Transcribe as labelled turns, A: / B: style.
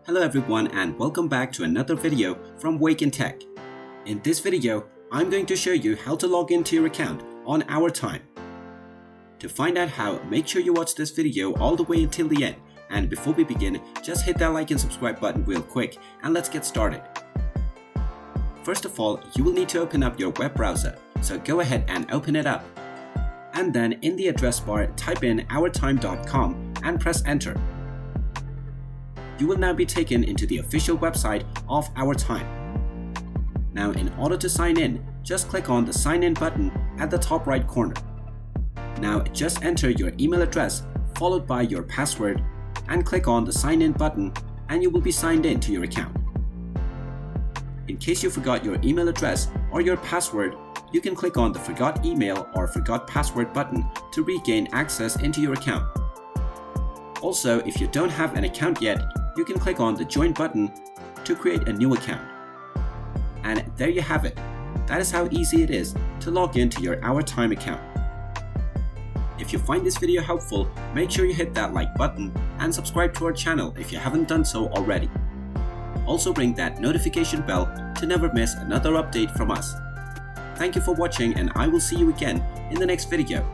A: Hello everyone and welcome back to another video from Wake&Tech. In this video, I'm going to show you how to log into your account on OurTime. To find out how, make sure you watch this video all the way until the end. And before we begin, just hit that like and subscribe button real quick and let's get started. First of all, you will need to open up your web browser, so go ahead and open it up. And then in the address bar, type in OurTime.com and press enter. You will now be taken into the official website of OurTime. Now in order to sign in, just click on the sign in button at the top right corner. Now just enter your email address followed by your password and click on the sign in button and you will be signed in to your account. In case you forgot your email address or your password, you can click on the forgot email or forgot password button to regain access into your account. Also, if you don't have an account yet, you can click on the join button to create a new account. And there you have it. That is how easy it is to log into your OurTime account. If you find this video helpful, make sure you hit that like button and subscribe to our channel if you haven't done so already. Also ring that notification bell to never miss another update from us. Thank you for watching and I will see you again in the next video.